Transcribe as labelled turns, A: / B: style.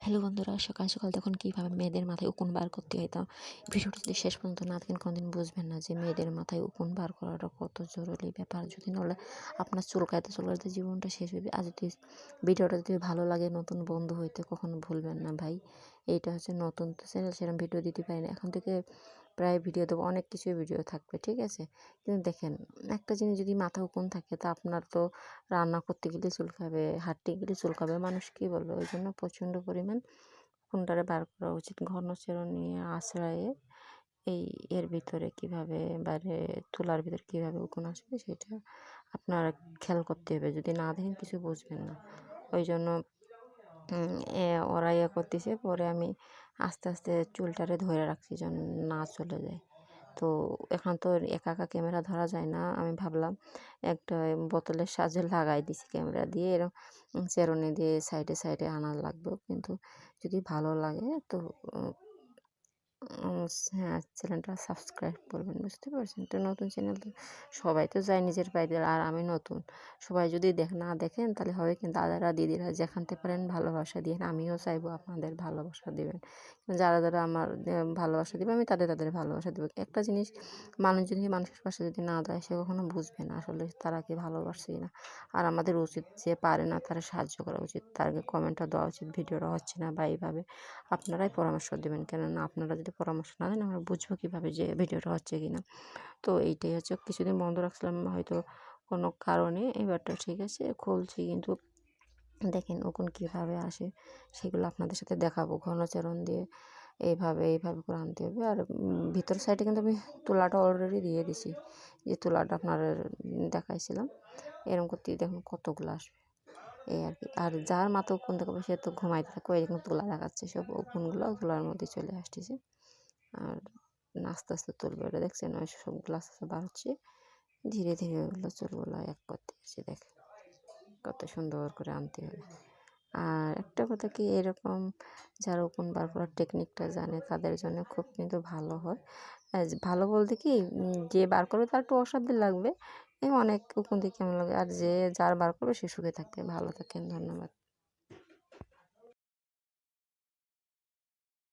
A: Hello বন্ধুরা, সকাল সকাল দেখুন কীভাবে মেয়েদের মাথায় উকুন বার করতে হয়। তা ভিডিওটা যদি শেষ পর্যন্ত না দেখেন কোনদিন বুঝবেন না যে মেয়েদের মাথায় উকুন বার করাটা কত জরুরি ব্যাপার। যদি নাহলে আপনার চুলকাইতে চুলকাইতে জীবনটা শেষ হবে। আর যদি ভিডিওটা যদি ভালো লাগে, নতুন বন্ধু হইতে কখনো ভুলবেন না ভাই। এইটা হচ্ছে নতুন তো চ্যানেল, সেরকম ভিডিও দিতে পারি না। এখন থেকে প্রায় ভিডিও দেবো, অনেক কিছুই ভিডিও থাকবে, ঠিক আছে। কিন্তু দেখেন, একটা জিনিস যদি মাথা উকুন থাকে তা আপনার তো রান্না করতে গেলে চুলকাবে, হাঁটতে গেলে চুলকাবে, মানুষ কী বলবে। ওই জন্য প্রচণ্ড পরিমাণ উকুনটারে বার করা উচিত। ঘন চিরুনি আশ্রয়ে এর ভিতরে কীভাবে বাইরে তুলার ভিতরে কীভাবে উকুন আসবে সেটা আপনার খেয়াল করতে হবে। যদি না দেখেন কিছু বুঝবেন না। ওই জন্য ওরা ইয়ে করতেছে, পরে আমি আস্তে আস্তে চুলটারে ধরে রাখছি যেন না চলে যায়। তো এখন তো একা একা ক্যামেরা ধরা যায় না, আমি ভাবলাম একটা বোতলের সাহায্যে লাগাই দিছি ক্যামেরা দিয়ে, এরকম চেরুনি দিয়ে সাইডে সাইডে আনা লাগবে। কিন্তু যদি ভালো লাগে তো হ্যাঁ, চ্যানেলটা সাবস্ক্রাইব করবেন, বুঝতে পারছেন তো। নতুন চ্যানেল তো সবাই তো চায় নিজের পায়ে, আর আমি নতুন। সবাই যদি না দেখেন তাহলে হবে কিন্তু দাদারা দিদিরা যেখানতে পারেন ভালোবাসা দিয়ে, আমিও চাইবো আপনাদের ভালোবাসা দেবেন। যারা যারা আমার ভালোবাসা দেবে আমি তাদের ভালোবাসা দেবো। একটা জিনিস, মানুষ যদি মানুষের পাশে যদি না দেয় সে কখনো বুঝবে না আসলে তারা কি ভালোবাসে না। আর আমাদের উচিত যে পারে না তারা সাহায্য করা উচিত, তাকে কমেন্টটা দেওয়া উচিত ভিডিওটা হচ্ছে না বা এইভাবে। আপনারাই পরামর্শ দেবেন, কেননা আপনারা যদি পরামর্শ না দেন আমরা বুঝবো কীভাবে যে ভিডিওটা হচ্ছে কি না। তো এইটাই হচ্ছে, কিছুদিন বন্ধ রাখছিলাম হয়তো কোনো কারণে, এবারটা ঠিক আছে খুলছি। কিন্তু দেখেন উকুন কীভাবে আসে সেগুলো আপনাদের সাথে দেখাবো। ঘনচারণ দিয়ে এইভাবে করে আনতে হবে। আর ভিতর সাইডে কিন্তু আমি তুলাটা অলরেডি দিয়ে দিছি, যে তুলাটা আপনার দেখাইছিলাম। এরকম করতে দেখুন কতগুলো আসবে, এই আর কি। আর যার মাথা উকুন দেখাবে সে তো ঘুমাইতে থাকবে, এরকম তুলা দেখাচ্ছে, সব উকুনগুলো তুলার মধ্যে চলে আসতেছে। আর আস্তে আস্তে তুলবে, এটা দেখছেন ওই সবগুলো আস্তে আস্তে বার হচ্ছে, ধীরে ধীরে ওগুলো চুলগুলো এক করতে আসছে। দেখেন কত সুন্দর করে আনতে হবে। আর একটা কথা কি, এরকম যারা উকুন বার করার টেকনিকটা জানে তাদের জন্য খুব কিন্তু ভালো হয়। ভালো বলতে কি, যে বার করবে তার একটু অসাধ্য লাগবে, অনেক উকুন দিয়ে কেমন লাগে। আর যার বার করবে সে সুখে থাকবে, ভালো থাকেন, ধন্যবাদ।